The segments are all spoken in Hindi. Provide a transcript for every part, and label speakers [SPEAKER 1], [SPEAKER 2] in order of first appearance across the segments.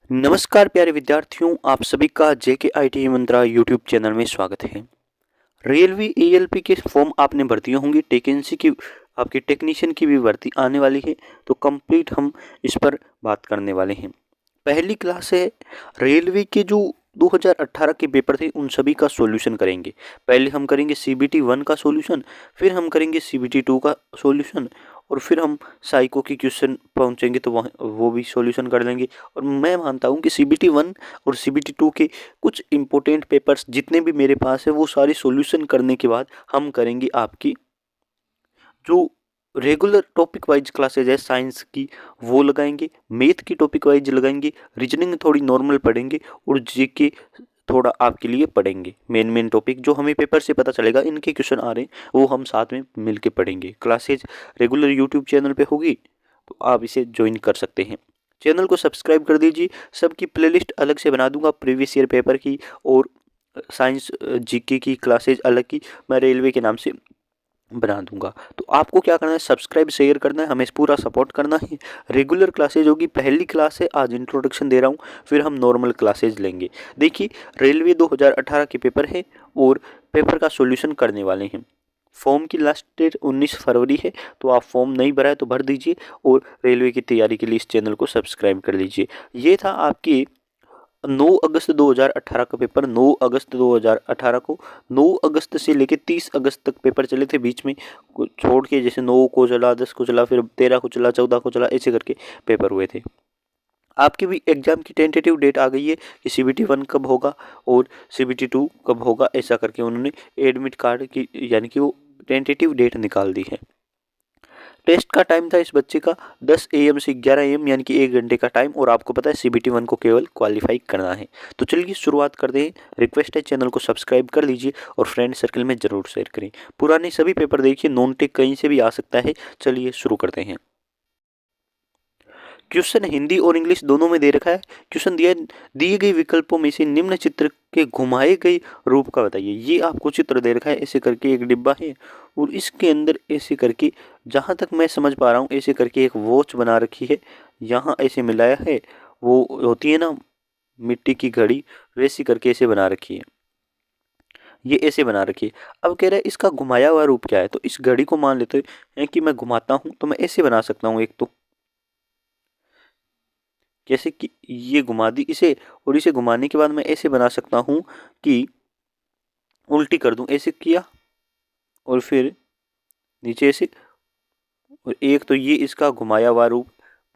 [SPEAKER 1] नमस्कार प्यारे विद्यार्थियों, आप सभी का जेके आईटी मंत्रा यूट्यूब चैनल में स्वागत है। रेलवे एएलपी के फॉर्म आपने भर दिए होंगे। टेकेंसी की आपकी टेक्नीशियन की भी भर्ती आने वाली है, तो कंप्लीट हम इस पर बात करने वाले हैं। पहली क्लास है रेलवे के जो 2018 के पेपर थे उन सभी का सॉल्यूशन करेंगे। पहले हम करेंगे सीबीटी 1 का सॉल्यूशन, फिर हम करेंगे सीबीटी 2 का सॉल्यूशन, और फिर हम साइको की क्वेश्चन पहुंचेंगे तो वहाँ वो भी सॉल्यूशन कर लेंगे। और मैं मानता हूँ कि सीबीटी 1 और सीबीटी 2 के कुछ इंपॉर्टेंट पेपर्स जितने भी मेरे पास है वो सारे सॉल्यूशन करने के बाद हम करेंगे आपकी जो रेगुलर टॉपिक वाइज क्लासेज है साइंस की वो लगाएंगे, मैथ की टॉपिक वाइज लगाएंगे, रीजनिंग थोड़ी नॉर्मल पढ़ेंगे और जीके थोड़ा आपके लिए पढ़ेंगे। मेन टॉपिक जो हमें पेपर से पता चलेगा इनके क्वेश्चन आ रहे हैं वो हम साथ में मिलके पढ़ेंगे। क्लासेज रेगुलर यूट्यूब चैनल पे होगी तो आप इसे ज्वाइन कर सकते हैं। चैनल को सब्सक्राइब कर दीजिए। सबकी प्लेलिस्ट अलग से बना दूंगा, प्रीवियस ईयर पेपर की और साइंस जीके की क्लासेज अलग की मैं रेलवे के नाम से बना दूंगा। तो आपको क्या करना है, सब्सक्राइब शेयर करना है, हमें पूरा सपोर्ट करना है। रेगुलर क्लासेज होगी, पहली क्लास है आज इंट्रोडक्शन दे रहा हूँ, फिर हम नॉर्मल क्लासेज लेंगे। देखिए रेलवे 2018 के पेपर है और पेपर का सॉल्यूशन करने वाले हैं। फॉर्म की लास्ट डेट 19 फरवरी है, तो आप फॉर्म नहीं भरा है तो भर दीजिए और रेलवे की तैयारी के लिए इस चैनल को सब्सक्राइब कर लीजिए। ये था आपकी 9 अगस्त 2018 का पेपर। 9 अगस्त 2018 को 9 अगस्त से लेकर 30 अगस्त तक पेपर चले थे। बीच में छोड़ के जैसे 9 को चला, 10 को चला, फिर 13 को चला, 14 को चला, ऐसे करके पेपर हुए थे। आपकी भी एग्जाम की टेंटेटिव डेट आ गई है कि सीबीटी 1 कब होगा और सीबीटी 2 कब होगा, ऐसा करके उन्होंने एडमिट कार्ड की यानी कि वो टेंटेटिव डेट निकाल दी है। टेस्ट का टाइम था इस बच्चे का 10 AM से 11 AM यानी कि 1 घंटे का टाइम, और आपको पता है सीबीटी 1 को केवल क्वालिफाई करना है। तो चलिए शुरुआत करते हैं। रिक्वेस्ट है चैनल को सब्सक्राइब कर लीजिए और फ्रेंड सर्कल में जरूर शेयर करें। पुराने सभी पेपर देखिए, नॉन टेक कहीं से भी आ सकता है। चलिए शुरू करते हैं। क्वेश्चन हिंदी और इंग्लिश दोनों में दे रखा है। क्वेश्चन दिया दिए गए विकल्पों में से निम्न चित्र के घुमाए गए रूप का बताइए। ये आपको चित्र दे रखा है, ऐसे करके एक डिब्बा है और इसके अंदर ऐसे करके, जहां तक मैं समझ पा रहा हूँ, ऐसे करके एक वॉच बना रखी है। यहाँ ऐसे मिलाया है, वो होती है ना मिट्टी की घड़ी, वैसी करके ऐसे बना रखी है। ये ऐसे बना रखी है। अब कह रहा है इसका घुमाया हुआ रूप क्या है, तो इस घड़ी को मान लेते हैं कि मैं घुमाता हूँ तो मैं ऐसे बना सकता हूँ। एक तो जैसे कि ये घुमा दी इसे, और इसे घुमाने के बाद मैं ऐसे बना सकता हूँ कि उल्टी कर दूं, ऐसे किया और फिर नीचे ऐसे, और एक तो ये इसका घुमाया हुआ रूप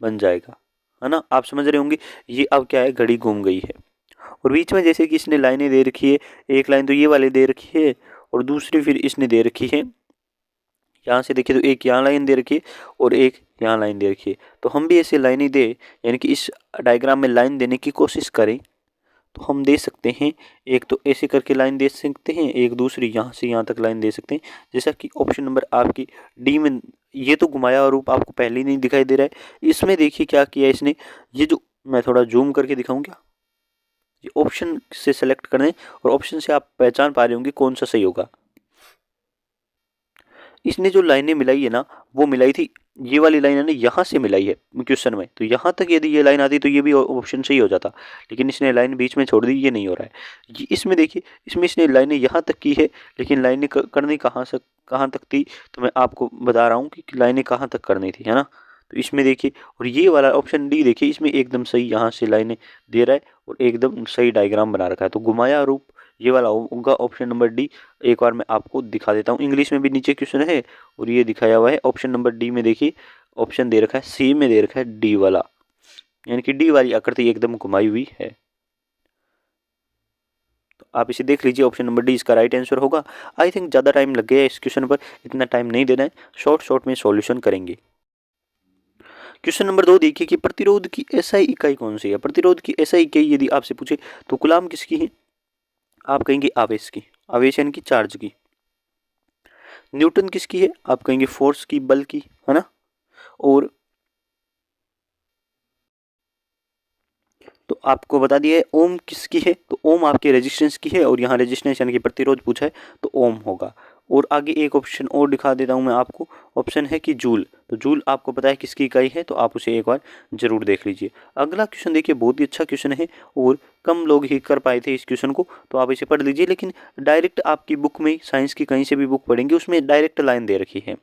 [SPEAKER 1] बन जाएगा, है ना। आप समझ रहे होंगे। ये अब क्या है, घड़ी घूम गई है। और बीच में जैसे कि इसने लाइनें दे रखी है, एक लाइन तो ये वाली दे रखी है और दूसरी फिर इसने दे रखी है। यहाँ से देखिए तो एक यहाँ लाइन दे रखी है और एक यहाँ लाइन दे रखी है। तो हम भी ऐसे लाइनें दे, यानी कि इस डायग्राम में लाइन देने की कोशिश करें तो हम दे सकते हैं। एक तो ऐसे करके लाइन दे सकते हैं, एक दूसरी यहाँ से यहाँ तक लाइन दे सकते हैं, जैसा कि ऑप्शन नंबर आपकी डी में। ये तो घुमाया हुआ रूप आपको पहले ही नहीं दिखाई दे रहा है। इसमें देखिए क्या किया इसने, ये जो मैं थोड़ा जूम करके दिखाऊं क्या, ये ऑप्शन से सेलेक्ट करें और ऑप्शन से आप पहचान पा रहे होंगे कौन सा सही होगा। इसने जो लाइनें मिलाई है ना, वो मिलाई थी, ये वाली लाइन है ना यहाँ से मिलाई है क्वेश्चन में, तो यहाँ तक यदि ये लाइन आती तो ये भी ऑप्शन सही हो जाता, लेकिन इसने लाइन बीच में छोड़ दी, ये नहीं हो रहा है। ये इसमें देखिए, इसमें इसने लाइनें यहाँ तक की है, लेकिन लाइनें करनी कहाँ तक थी, तो मैं आपको बता रहा हूँ कि लाइनें कहाँ तक करनी थी, है ना। तो इसमें देखिए, और ये वाला ऑप्शन डी देखिए, इसमें एकदम सही यहाँ से लाइनें दे रहा है और एकदम सही डायग्राम बना रखा है। तो घुमाया रूप ये वाला होगा ऑप्शन नंबर डी। एक बार मैं आपको दिखा देता हूँ, इंग्लिश में भी नीचे क्वेश्चन है और ये दिखाया हुआ है ऑप्शन नंबर डी में। देखिए ऑप्शन दे रखा है, सी में दे रखा है डी वाला, यानी कि डी वाली आकृति एकदम घुमाई हुई है। तो आप इसे देख लीजिए, ऑप्शन नंबर डी इसका राइट आंसर होगा। आई थिंक ज़्यादा टाइम लग गया इस क्वेश्चन पर, इतना टाइम नहीं देना है, शॉर्ट में सॉल्यूशन करेंगे। क्वेश्चन नंबर 2 देखिए कि प्रतिरोध की एसआई इकाई कौन सी है। प्रतिरोध की एसआई इकाई यदि आपसे पूछे तो कूलाम किसकी है, आप कहेंगे आवेश की, आवेश यानी कि चार्ज की। न्यूटन किसकी है, आप कहेंगे फोर्स की, बल की, है ना। और तो आपको बता दिया है ओम किसकी है, तो ओम आपके रेजिस्टेंस की है, और यहाँ रेजिस्टेंस यानी कि प्रतिरोध पूछा है तो ओम होगा। और आगे एक ऑप्शन और दिखा देता हूँ मैं आपको, ऑप्शन है कि जूल, तो जूल आपको पता है किसकी इकाई है, तो आप उसे एक बार जरूर देख लीजिए। अगला क्वेश्चन देखिए, बहुत ही अच्छा क्वेश्चन है और कम लोग ही कर पाए थे इस क्वेश्चन को, तो आप इसे पढ़ लीजिए। लेकिन डायरेक्ट आपकी बुक में, साइंस की कहीं से भी बुक पढ़ेंगे उसमें डायरेक्ट लाइन दे रखी है।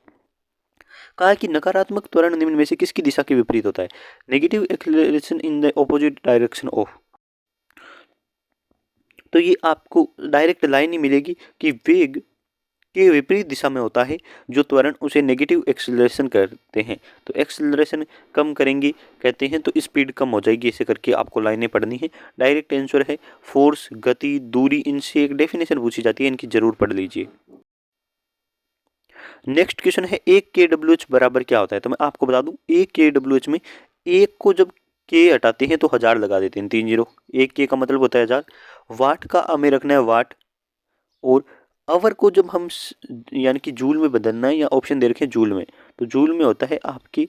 [SPEAKER 1] कहा कि नकारात्मक त्वरण निम्न में से किसकी दिशा के विपरीत होता है, negative acceleration in the opposite direction of. तो ये आपको डायरेक्ट लाइन ही मिलेगी कि वेग के विपरीत दिशा में होता है जो त्वरण, उसे नेगेटिव एक्सेलरेशन करते हैं। तो एक्सेलरेशन कम करेंगे कहते हैं तो स्पीड कम हो जाएगी, ऐसे करके आपको लाइनें पढ़नी है। डायरेक्ट आंसर है फोर्स, गति, दूरी, इनसे एक डेफिनेशन पूछी जाती है, इनकी जरूर पढ़ लीजिए। नेक्स्ट क्वेश्चन है 1 kWh बराबर क्या होता है, तो मैं आपको बता दूं 1 kWh में एक को जब के हटाते हैं तो 1000 लगा देते हैं, 3 जीरो। 1 के का मतलब होता है 1000। वाट का हमें रखना है वाट, और आवर को जब हम यानी कि जूल में बदलना है, या ऑप्शन दे रखे हैं जूल में, तो जूल में होता है आपकी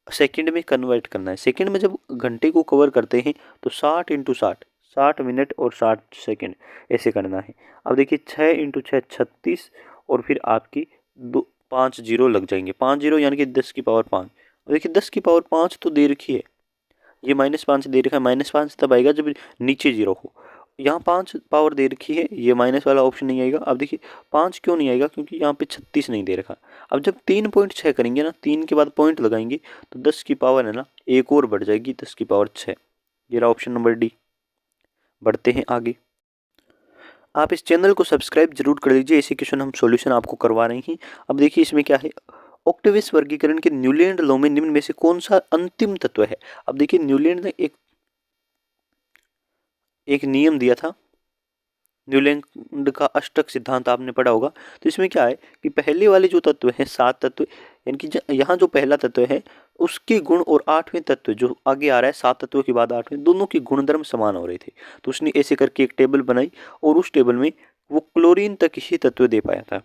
[SPEAKER 1] सेकंड में कन्वर्ट करना है। सेकंड में जब घंटे को कवर करते हैं तो 60 × 60, 60 मिनट और 60 सेकंड ऐसे करना है। अब देखिए 6 × 6 36, और फिर आपकी 5 जीरो लग जाएंगे, 5 जीरो यानी कि 10 की पावर 5। और देखिए 10 की पावर 5 तो दे रखी है, ये -5 दे रखा है, -5 तब आएगा जब नीचे जीरो हो। यहाँ 5 पावर दे रखी है, ये माइनस वाला ऑप्शन नहीं आएगा। अब देखिए 5 क्यों नहीं आएगा, क्योंकि यहाँ पे 36 नहीं दे रखा। अब जब 3.6 करेंगे ना, 3 के बाद पॉइंट लगाएंगे तो 10 की पावर है ना एक और बढ़ जाएगी, 10 की पावर 6। ये रहा ऑप्शन नंबर डी। बढ़ते हैं आगे। आप इस चैनल को सब्सक्राइब जरूर कर लीजिए, ऐसे क्वेश्चन हम सॉल्यूशन आपको करवा रहे हैं। अब देखिए इसमें क्या है, ऑक्टेविस वर्गीकरण के न्यूलैंड लॉ में निम्न में से कौन सा अंतिम तत्व है। अब देखिए न्यूलैंड ने एक नियम दिया था, न्यूलैंड का अष्टक सिद्धांत आपने पढ़ा होगा। तो इसमें क्या है कि पहले वाले जो तत्व हैं 7 तत्व, यानी कि यहाँ जो पहला तत्व है उसके गुण और 8वें तत्व जो आगे आ रहा है 7 तत्वों के बाद 8वें, दोनों के गुणधर्म समान हो रहे थे। तो उसने ऐसे करके एक टेबल बनाई, और उस टेबल में वो क्लोरीन तक ही तत्व दे पाया था,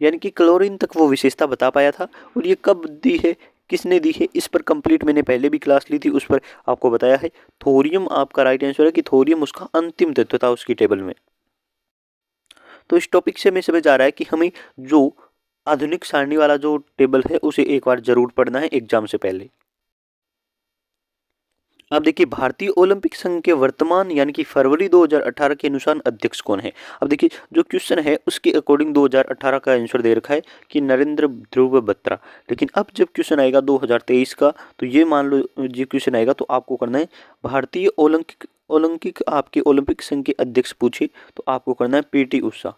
[SPEAKER 1] यानी कि क्लोरीन तक वो विशेषता बता पाया था। और ये कब दी है, किसने दी है, इस पर कंप्लीट मैंने पहले भी क्लास ली थी, उस पर आपको बताया है। थोरियम आपका राइट आंसर है कि थोरियम उसका अंतिम तत्व था उसकी टेबल में। तो इस टॉपिक से हमें समझ आ रहा है कि हमें जो आधुनिक सारणी वाला जो टेबल है उसे एक बार जरूर पढ़ना है एग्जाम से पहले। अब देखिए भारतीय ओलंपिक संघ के वर्तमान यानी कि फरवरी 2018 के अनुसार अध्यक्ष कौन है। अब देखिए जो क्वेश्चन है उसके अकॉर्डिंग 2018 का आंसर दे रखा है कि नरेंद्र ध्रुव बत्रा। लेकिन अब जब क्वेश्चन आएगा 2023 का, तो ये मान लो ये क्वेश्चन आएगा तो आपको करना है भारतीय ओलंपिक आपके ओलंपिक संघ के अध्यक्ष पूछे तो आपको करना है पीटी उषा।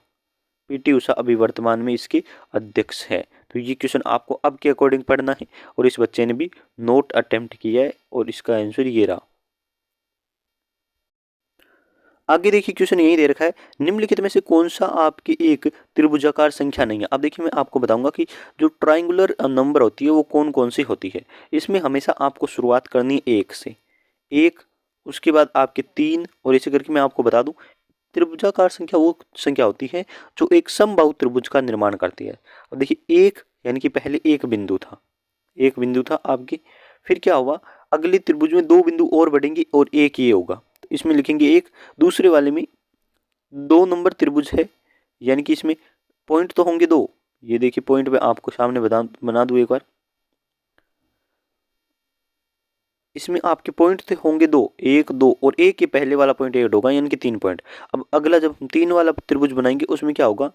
[SPEAKER 1] पीटी उषा अभी वर्तमान में इसके अध्यक्ष है। तो ये क्वेश्चन आपको अब के अकॉर्डिंग पढ़ना है, और इस बच्चे ने भी नोट अटेम्प्ट किया है, और इसका आंसर ये रहा। आगे देखिए क्वेश्चन यही दे रखा है, निम्नलिखित में से कौन सा आपकी एक त्रिभुजाकार संख्या नहीं है। अब देखिए मैं आपको बताऊंगा कि जो ट्राइंगुलर नंबर होती है वो कौन कौन सी होती है। इसमें हमेशा आपको शुरुआत करनी है 1 से, 1, उसके बाद आपके 3, और ऐसे करके मैं आपको बता दूं त्रिभुजाकार संख्या वो संख्या होती है जो एक समबाहु त्रिभुज का निर्माण करती है। अब देखिए 1 यानी कि पहले एक बिंदु था, एक बिंदु था आपके, फिर क्या हुआ अगले त्रिभुज में 2 बिंदु और बढ़ेंगे और एक ये होगा, तो इसमें लिखेंगे 1। दूसरे वाले में 2 नंबर त्रिभुज है, यानी कि इसमें पॉइंट तो होंगे 2। ये देखिए पॉइंट मैं आपको सामने बना दूं एक बार, इसमें आपके पॉइंट थे होंगे 2, 1 2, और एक के पहले वाला पॉइंट ऐड होगा यानी कि 3 पॉइंट। अब अगला जब हम 3 वाला त्रिभुज बनाएंगे उसमें क्या होगा,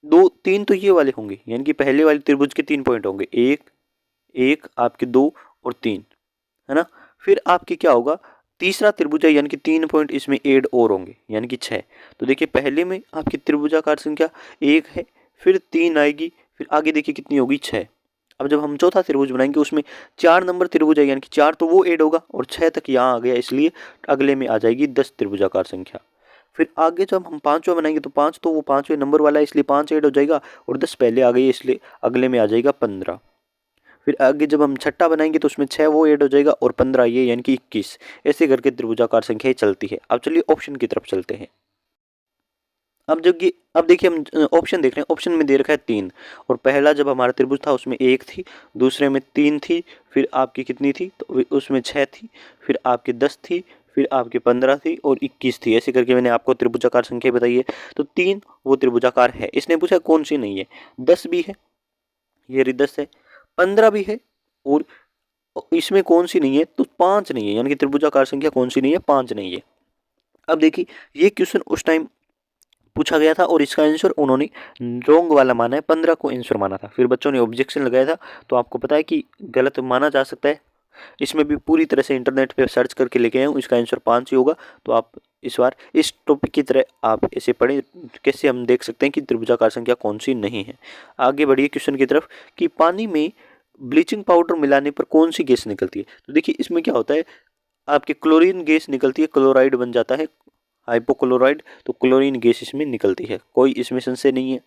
[SPEAKER 1] 2 3 तो ये वाले होंगे, यानी कि पहले वाले त्रिभुज के 3 पॉइंट होंगे, 1 1 आपके 2 और 3, है ना। फिर आपके क्या होगा, तीसरा त्रिभुज है यानी कि 3 पॉइंट इसमें ऐड और होंगे यानी कि 6। तो देखिए पहले में आपकी त्रिभुजाकार संख्या 1 है, फिर 3 आएगी, फिर आगे देखिए कितनी होगी 6। अब जब हम चौथा त्रिभुज बनाएंगे उसमें 4 नंबर त्रिभुज है, यानी कि 4 तो वो ऐड होगा और 6 तक यहाँ आ गया, इसलिए अगले में आ जाएगी 10 त्रिभुजाकार संख्या। फिर आगे जब हम 5वां बनाएंगे तो 5 तो वो 5वें नंबर वाला है इसलिए 5 ऐड हो जाएगा, और 10 पहले आ गई इसलिए अगले में आ जाएगा 15। फिर आगे जब हम छठा बनाएंगे तो उसमें 6 वो ऐड हो जाएगा और 15 ये, यानी कि 21। ऐसे करके त्रिभुजाकार संख्याएं चलती है। अब चलिए ऑप्शन की तरफ चलते हैं। अब देखिए हम ऑप्शन देख रहे हैं, ऑप्शन में दे रखा है 3 और पहला जब हमारा त्रिभुज था उसमें 1 थी, दूसरे में 3 थी, फिर आपकी कितनी थी तो उसमें 6 थी, फिर आपकी 10 थी, फिर आपकी 15 थी और 21 थी। ऐसे करके मैंने आपको त्रिभुजाकार संख्या बताई है। तो 3 वो त्रिभुजाकार है। इसने पूछा कौन सी नहीं है, 10 भी है, ये रही 10 है, 15 भी है और इसमें कौन सी नहीं है तो 5 नहीं है, यानी कि त्रिभुजाकार संख्या कौन सी नहीं है, 5 नहीं है। अब देखिए ये क्वेश्चन उस टाइम पूछा गया था और इसका आंसर उन्होंने रॉन्ग वाला माना है, 15 को आंसर माना था। फिर बच्चों ने ऑब्जेक्शन लगाया था, तो आपको पता है कि गलत माना जा सकता है। इसमें भी पूरी तरह से इंटरनेट पे सर्च करके लेके आए हूँ, इसका आंसर 5 ही होगा। तो आप इस बार इस टॉपिक की तरह आप इसे पढ़ें, कैसे हम देख सकते हैं कि त्रिभुजाकार संख्या कौन सी नहीं है। आगे बढ़िए क्वेश्चन की तरफ कि पानी में ब्लीचिंग पाउडर मिलाने पर कौन सी गैस निकलती है। तो देखिए इसमें क्या होता है, आपकी क्लोरीन गैस निकलती है, क्लोराइड बन जाता है हाइपोक्लोराइड, तो क्लोरीन गैस इसमें निकलती है, कोई इसमें संशय नहीं है।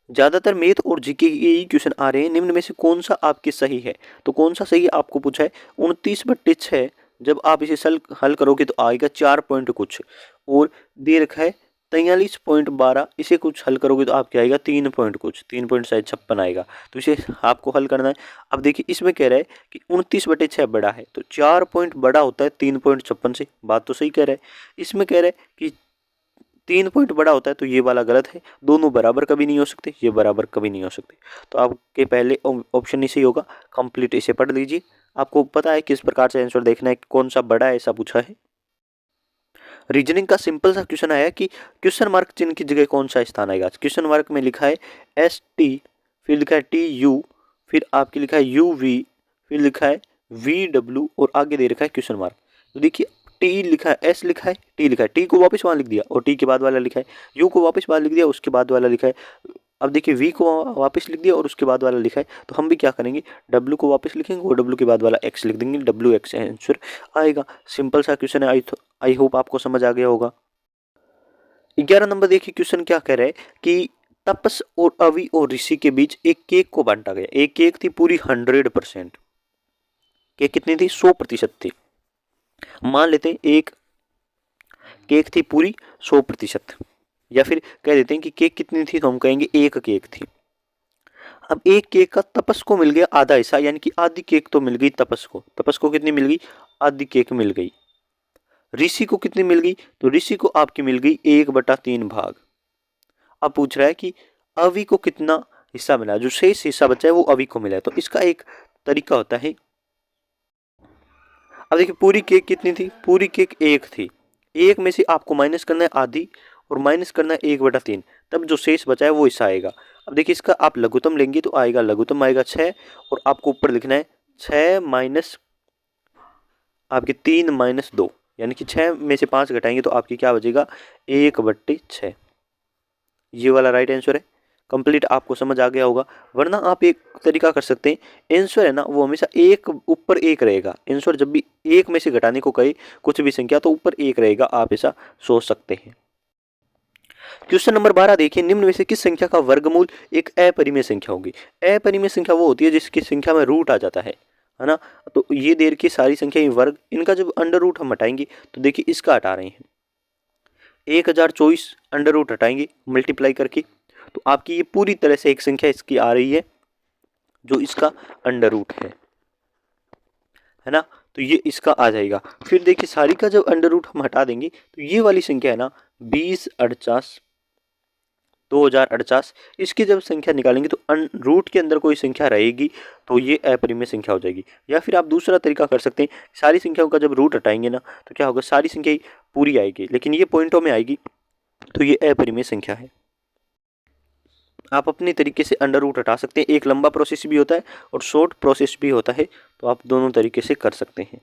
[SPEAKER 1] ज्यादातर मैथ और जीके के यही क्वेश्चन आ रहे हैं, निम्न में से कौन सा आपके सही है। तो कौन सा सही है आपको पूछा है, 29/6 जब आप इसे हल करोगे तो आएगा 4 पॉइंट कुछ, और दे रखा है 43.12, इसे कुछ हल करोगे तो आपके आएगा 3 पॉइंट कुछ, 3 पॉइंट शायद 56 आएगा। तो इसे आपको हल करना है। अब देखिए इसमें कह रहा है कि 29/6 बड़ा है, तो 4 पॉइंट बड़ा होता है 3.56 से, बात तो सही कह रहा है। इसमें कह रहा है कि 3 पॉइंट बड़ा होता है, तो ये वाला गलत है, दोनों बराबर कभी नहीं हो सकते, ये बराबर कभी नहीं हो सकते। तो आपके पहले ऑप्शन ही सही होगा, कंप्लीट इसे पढ़ लीजिए। आपको पता है किस प्रकार से आंसर देखना है, कौन सा बड़ा है ऐसा पूछा है। रीजनिंग का सिंपल सा क्वेश्चन आया कि क्वेश्चन मार्क चिन्ह की जगह कौन सा स्थान आएगा। क्वेश्चन मार्क में लिखा है ST, फिर लिखा है TU, फिर आपके लिखा है UV, फिर लिखा है VW और आगे दे रखा है क्वेश्चन मार्क। तो देखिए टी लिखा है, S लिखा है, टी लिखा है, टी को वापस वहाँ लिख दिया और टी के बाद वाला लिखा है, यू को वापस वहाँ लिख दिया उसके बाद वाला लिखा है। अब देखिए वी को वापस लिख दिया और उसके बाद वाला लिखा है। तो हम भी क्या करेंगे, डब्ल्यू को वापस लिखेंगे और डब्ल्यू के बाद वाला एक्स लिख देंगे, WX आंसर आएगा। सिंपल सा क्वेश्चन है, आई होप आपको समझ आ गया होगा। 11 नंबर देखिए क्वेश्चन क्या कह रहा है कि तपस और अवि और ऋषि के बीच एक केक को बांटा गया। एक केक थी पूरी 100%, केक कितनी थी, 100% थी। मान लेते हैं एक केक थी पूरी 100%, या फिर कह देते हैं कि केक कितनी थी, तो हम कहेंगे एक केक थी। अब एक केक का तपस को मिल गया आधा हिस्सा, यानी कि आधी केक तो मिल गई तपस को। तपस को कितनी मिल गई, आधी केक मिल गई। ऋषि को कितनी मिल गई, तो ऋषि को आपकी मिल गई 1/3 भाग। अब पूछ रहा है कि अवि को कितना हिस्सा मिला, जो शेष हिस्सा बचा है वो अवि को मिला है। तो इसका एक तरीका होता है, अब देखिए पूरी केक कितनी थी, पूरी केक एक थी, एक में से आपको माइनस करना है आधी और माइनस करना है 1/3, तब जो शेष बचा है वो हिस्सा आएगा। अब देखिए इसका आप लघुत्तम लेंगे तो आएगा, लघुत्तम आएगा 6 और आपको ऊपर लिखना है 6 माइनस आपके 3 माइनस 2, यानी कि 6 में से 5 घटाएंगे तो आपकी क्या बचेगा, 1/6। ये वाला राइट आंसर है। कंप्लीट आपको समझ आ गया होगा। वरना आप एक तरीका कर सकते हैं, आंसर है ना वो हमेशा एक ऊपर एक रहेगा। आंसर जब भी एक में से घटाने को कहे कुछ भी संख्या तो ऊपर एक रहेगा, आप ऐसा सोच सकते हैं। क्वेश्चन नंबर 12 देखिए, निम्न में से किस संख्या का वर्गमूल एक अपरिमेय संख्या होगी। अपरिमेय संख्या वो होती है जिसकी संख्या में रूट आ जाता है ना। तो ये देर की सारी संख्या वर्ग, इनका जब अंडर रूट हम हटाएंगे तो देखिए इसका हटा रहे हैं 1024 अंडर रूट हटाएंगे मल्टीप्लाई करके, तो आपकी ये पूरी तरह से एक संख्या इसकी आ रही है जो इसका अंडर रूट है ना। तो ये इसका आ जाएगा। फिर देखिए सारी का जब अंडर रूट हम हटा देंगे तो ये वाली संख्या है ना 2048 2048, इसकी जब संख्या निकालेंगे तो रूट के अंदर कोई संख्या रहेगी तो ये अपरिमेय संख्या हो जाएगी। या फिर आप दूसरा तरीका कर सकते हैं, सारी संख्याओं का जब रूट हटाएंगे ना तो क्या होगा, सारी संख्या पूरी आएगी लेकिन ये पॉइंटों में आएगी, तो ये अपरिमेय संख्या है। आप अपने तरीके से अंडर रूट हटा सकते हैं। एक लंबा प्रोसेस भी होता है और शॉर्ट प्रोसेस भी होता है, तो आप दोनों तरीके से कर सकते हैं।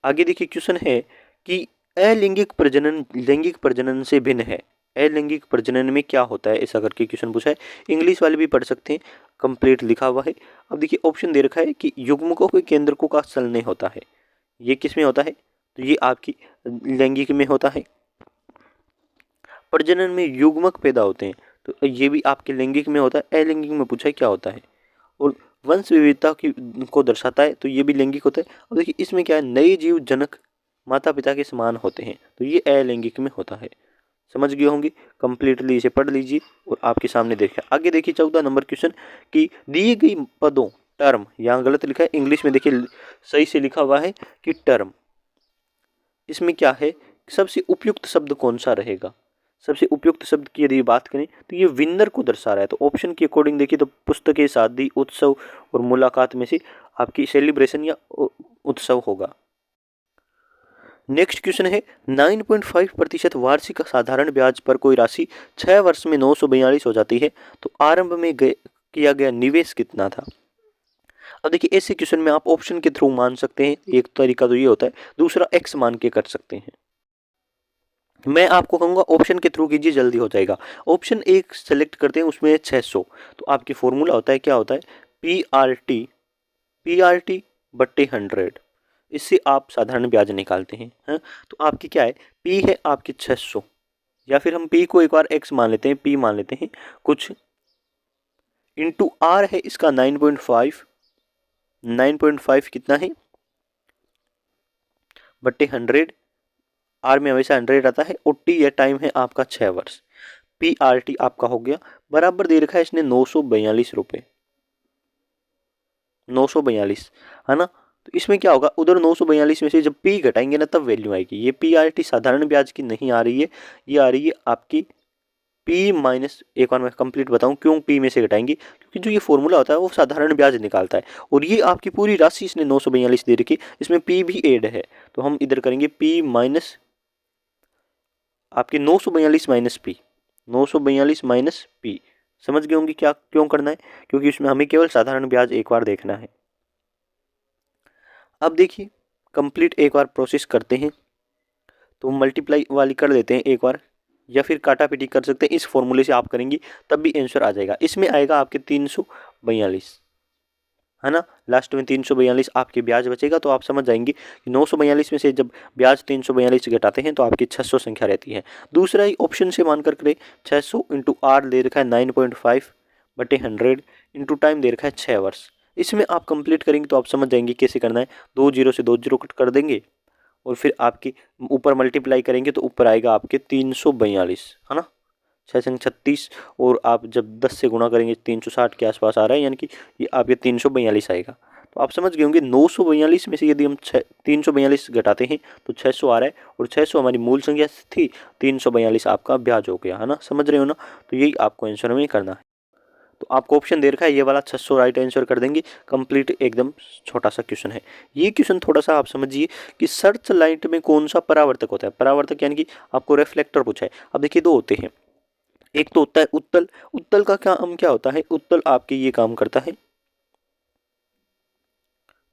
[SPEAKER 1] आगे देखिए क्वेश्चन है कि अलैंगिक प्रजनन लैंगिक प्रजनन से भिन्न है। अलैंगिक प्रजनन में क्या होता है, ऐसा करके क्वेश्चन पूछा है। इंग्लिश वाले भी पढ़ सकते हैं, कंप्लीट लिखा हुआ है। अब देखिए ऑप्शन दे रखा है कि युग्मकों के केंद्रकों का चलने होता है। ये किस में होता है, तो ये आपकी लैंगिक में होता है। प्रजनन में युग्मक पैदा होते हैं, तो ये भी आपके लैंगिक में होता है। अलैंगिक में पूछा है क्या होता है। और वंश विविधता की को दर्शाता है, तो ये भी लैंगिक होता है। और देखिए इसमें क्या है, नए जीव जनक माता पिता के समान होते हैं, तो ये अलैंगिक में होता है। समझ गए होंगे। कंप्लीटली इसे पढ़ लीजिए और आपके सामने देखिए। आगे देखिए 14 नंबर क्वेश्चन कि दिए गई पदों टर्म, यहाँ गलत लिखा है, इंग्लिश में देखिए सही से लिखा हुआ है कि टर्म। इसमें क्या है, सबसे उपयुक्त शब्द कौन सा रहेगा। सबसे उपयुक्त शब्द की यदि बात करें तो ये विनर को दर्शा रहा है। तो ऑप्शन के अकॉर्डिंग देखिए तो पुस्तकें, शादी, उत्सव और मुलाकात में से आपकी सेलिब्रेशन या उत्सव होगा। नेक्स्ट क्वेश्चन है 9.5% वार्षिक साधारण ब्याज पर कोई राशि 6 वर्ष में 942 हो जाती है तो आरंभ में किया गया निवेश कितना था। अब देखिए ऐसे क्वेश्चन में आप ऑप्शन के थ्रू मान सकते हैं, एक तरीका तो ये होता है, दूसरा एक्स मान के कर सकते हैं। मैं आपको कहूंगा ऑप्शन के थ्रू कीजिए, जल्दी हो जाएगा। ऑप्शन एक सेलेक्ट करते हैं, उसमें 600, तो आपकी फॉर्मूला होता है, क्या होता है, पी बट्टे 100। इससे आप साधारण ब्याज निकालते हैं, है? तो आपकी क्या है, पी है आपकी 600, या फिर हम पी को एक बार एक्स मान लेते हैं, पी मान लेते हैं कुछ, इंटू आर है इसका 9.5 कितना है बट्टे 100, आर में हमेशा 100 आता है, और टी या टाइम है आपका 6 वर्ष। पी आर टी आपका हो गया, बराबर दे रखा है इसने 942 रुपये, 942, है ना। तो इसमें क्या होगा, उधर 942 में से जब पी घटाएंगे ना तब वैल्यू आएगी। ये पी आर टी साधारण ब्याज की नहीं आ रही है, ये आ रही है आपकी पी माइनस, एक बार मैं कंप्लीट बताऊं क्यों पी में से घटाएंगे, क्योंकि जो ये फॉर्मूला होता है वो साधारण ब्याज निकालता है, और ये आपकी पूरी राशि इसने 942 दे रखी, इसमें पी भी ऐड है, तो हम इधर करेंगे पी माइनस आपके 942 माइनस पी, 942 माइनस पी। समझ गए होंगे क्या क्यों करना है, क्योंकि इसमें हमें केवल साधारण ब्याज एक बार देखना है। अब देखिए कंप्लीट एक बार प्रोसेस करते हैं, तो मल्टीप्लाई वाली कर देते हैं एक बार, या फिर काटा पीटी कर सकते हैं। इस फॉर्मूले से आप करेंगे तब भी आंसर आ जाएगा। इसमें आएगा आपके 342, है ना, लास्ट में 342 आपके ब्याज बचेगा। तो आप समझ जाएंगे कि 942 में से जब ब्याज 342 घटाते हैं तो आपकी 600 संख्या रहती है। दूसरा ही ऑप्शन से मानकर करें, 600 इंटू आर दे रखा है 9.5 बटे 100 इंटू टाइम दे रखा है 6 वर्ष। इसमें आप कंप्लीट करेंगे तो आप समझ जाएंगे कैसे करना है। 2 जीरो से 2 जीरो कट कर देंगे और फिर आपकी ऊपर मल्टीप्लाई करेंगे तो ऊपर आएगा आपके 342, है ना, 636, और आप जब 10 से गुणा करेंगे 360 के आसपास आ रहा है, यानी कि ये आपके 342 आएगा। तो आप समझ गए होंगे 942 में से यदि हम 342 घटाते हैं तो 600 आ रहा है, और 600 हमारी मूल संख्या थी, 342 आपका ब्याज हो गया, है ना, समझ रहे हो ना। तो यही आपको आंसर में करना है। तो आपको ऑप्शन दे रखा है ये वाला, 600 राइट आंसर कर देंगे। कंप्लीट एकदम छोटा सा क्वेश्चन है ये। क्वेश्चन थोड़ा सा आप समझिए कि सर्च लाइट में कौन सा परावर्तक होता है। परावर्तक यानी कि आपको रिफ्लेक्टर पूछा है। अब देखिए दो होते हैं, एक तो होता है उत्तल। उत्तल का काम क्या होता है, उत्तल आपके ये काम करता है,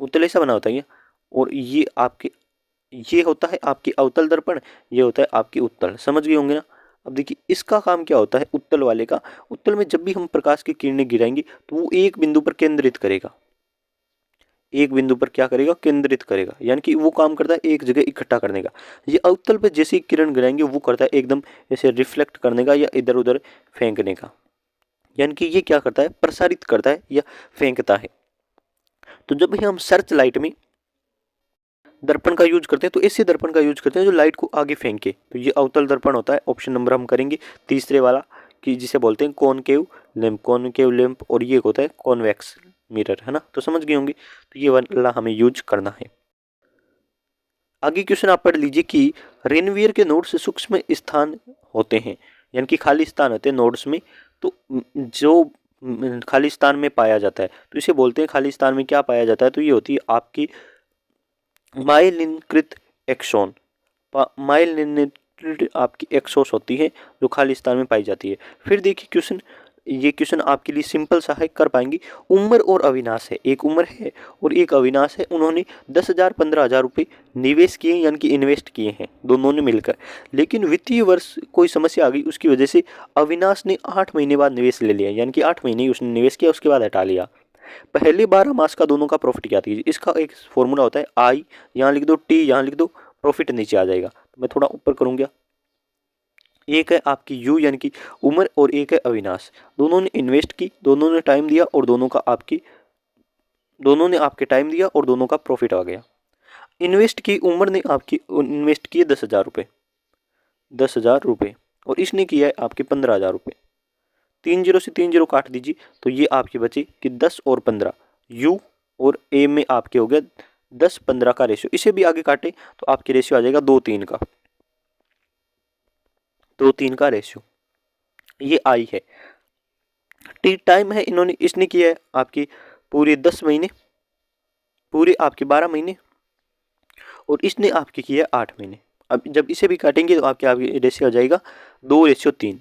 [SPEAKER 1] उत्तल ऐसा बना होता है, और ये आपके ये होता है आपकी अवतल दर्पण, ये होता है आपकी उत्तल। समझ गए होंगे ना। अब देखिए इसका काम क्या होता है उत्तल वाले का, उत्तल में जब भी हम प्रकाश की किरणें गिराएंगे तो वो एक बिंदु पर केंद्रित करेगा, एक बिंदु पर क्या करेगा, केंद्रित करेगा, यानी कि वो काम करता है एक जगह इकट्ठा करने का। ये अवतल पे जैसे ही किरण गिराएंगे वो करता है एकदम ऐसे रिफ्लेक्ट करने का या इधर उधर फेंकने का, यानी कि ये क्या करता है, प्रसारित करता है या फेंकता है। तो जब भी हम सर्च लाइट में दर्पण का यूज करते हैं तो ऐसे दर्पण का यूज करते हैं जो लाइट को आगे फेंके, तो ये अवतल दर्पण होता है। ऑप्शन नंबर हम करेंगे तीसरे वाला, कि जिसे बोलते हैं कॉनकेव लैंप, कॉनकेव लैंप, और ये होता है कॉन्वेक्स मिरर, है ना। तो समझ गए होंगे, तो ये वाला हमें यूज करना है। आगे क्वेश्चन आप पढ़ लीजिए कि रेनवियर के नोड्स सूक्ष्म स्थान होते हैं, यानी कि खाली स्थान होते हैं नोड्स में, तो जो खाली स्थान में पाया जाता है तो इसे बोलते हैं, खाली स्थान में क्या पाया जाता है, तो ये होती है आपकी माइलिनकृत एक्सोन। माइलिनकृत आपकी एक्सोस होती है जो खाली स्थान में पाई जाती है। फिर देखिए क्वेश्चन, ये क्वेश्चन आपके लिए सिंपल सा है, कर पाएंगे। उमर और अविनाश है, एक उमर है और एक अविनाश है, उन्होंने 10,000 15,000 रुपये निवेश किए, यानी कि इन्वेस्ट किए हैं दोनों ने मिलकर। लेकिन वित्तीय वर्ष कोई समस्या आ गई, उसकी वजह से अविनाश ने 8 महीने बाद निवेश ले लिया, यानी कि 8 महीने ही उसने निवेश किया, उसके बाद हटा लिया। पहले 12 मास का दोनों का प्रॉफिट क्या था, इसका एक फॉर्मूला होता है आई, यहाँ लिख दो, टी यहाँ लिख दो, प्रॉफिट नीचे आ जाएगा। तो मैं थोड़ा ऊपर करूँगा। एक है आपकी यू यानी कि उमर, और एक है अविनाश। दोनों ने इन्वेस्ट की, दोनों ने टाइम दिया, और दोनों ने आपके टाइम दिया, और दोनों का प्रॉफिट आ गया। इन्वेस्ट की उमर ने आपकी इन्वेस्ट किए 10,000 रुपये, 10,000 रुपये, और इसने किया है आपके 15,000 रुपये। 3 जीरो से 3 जीरो काट दीजिए तो ये आपके बचे कि 10 और 15, यू और ए में आपके हो गया 10-15 का रेशियो। इसे भी आगे काटे तो आपके रेशियो आ जाएगा 2-3 का, 2-3 का रेशियो। ये आई है। टी टाइम है, इन्होंने इसने किया है आपकी पूरे 10 महीने, पूरे आपके 12 महीने, और इसने आपके किया 8 महीने। अब जब इसे भी काटेंगे तो आपके रेशियो आ जाएगा 2:3,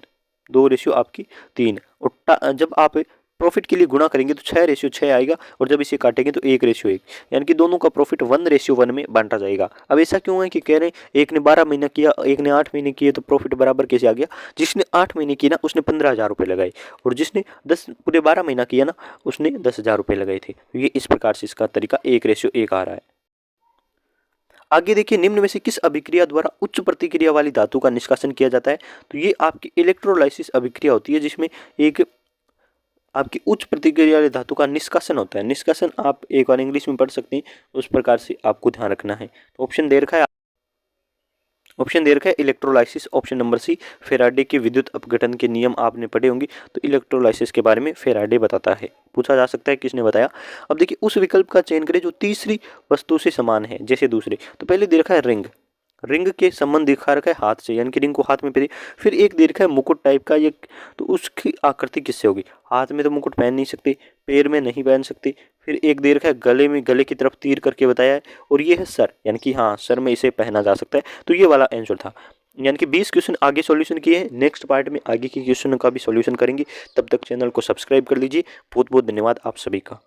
[SPEAKER 1] 2:3। और जब आप प्रॉफिट के लिए गुणा करेंगे तो 6:6 आएगा, और जब इसे काटेंगे तो 1:1, यानी कि दोनों का प्रॉफिट 1:1 में बांटा जाएगा। अब ऐसा क्यों है कि कह रहे हैं एक ने 12 महीना किया, एक ने 8 महीने किए, तो प्रॉफिट बराबर कैसे आ गया? जिसने 8 महीने किए ना उसने 15,000 रुपये लगाए, और जिसने पूरे 12 महीना किया ना उसने 10,000 रुपये लगाए थे। ये इस प्रकार से इसका तरीका 1:1 आ रहा है। आगे देखिए, निम्न में से किस अभिक्रिया द्वारा उच्च प्रतिक्रिया वाली धातु का निष्कासन किया जाता है? तो ये आपकी इलेक्ट्रोलाइसिस अभिक्रिया होती है, जिसमें एक आपकी उच्च प्रतिक्रिया वाली धातु का निष्कासन होता है। निष्कासन आप एक बार इंग्लिश में पढ़ सकते हैं, उस प्रकार से आपको ध्यान रखना है। तो ऑप्शन दे रखा है electrolysis, option number C. Faraday के विद्युत अपघटन के नियम आपने पढ़े होंगे, तो इलेक्ट्रोलाइसिस के बारे में फेराडे बताता है। पूछा जा सकता है किसने बताया। अब देखिए, उस विकल्प का चयन करें जो तीसरी वस्तु से समान है जैसे दूसरे। तो पहले दे रखा है रिंग, रिंग के संबंध दिखा रखा है हाथ से, यानी कि रिंग को हाथ में पहने। फिर एक दे रखा है मुकुट टाइप का, ये तो उसकी आकृति किससे होगी? हाथ में तो मुकुट पहन नहीं सकते, पैर में नहीं पहन सकते। फिर एक दे रखा है गले में, गले की तरफ तीर करके बताया है, और ये है सर, यानी कि हाँ सर में इसे पहना जा सकता है। तो ये वाला आंसर था। यानी कि 20 क्वेश्चन आगे सॉल्यूशन किए हैं। नेक्स्ट पार्ट में आगे के क्वेश्चन का भी सॉल्यूशन करेंगे। तब तक चैनल को सब्सक्राइब कर लीजिए। बहुत बहुत धन्यवाद आप सभी का।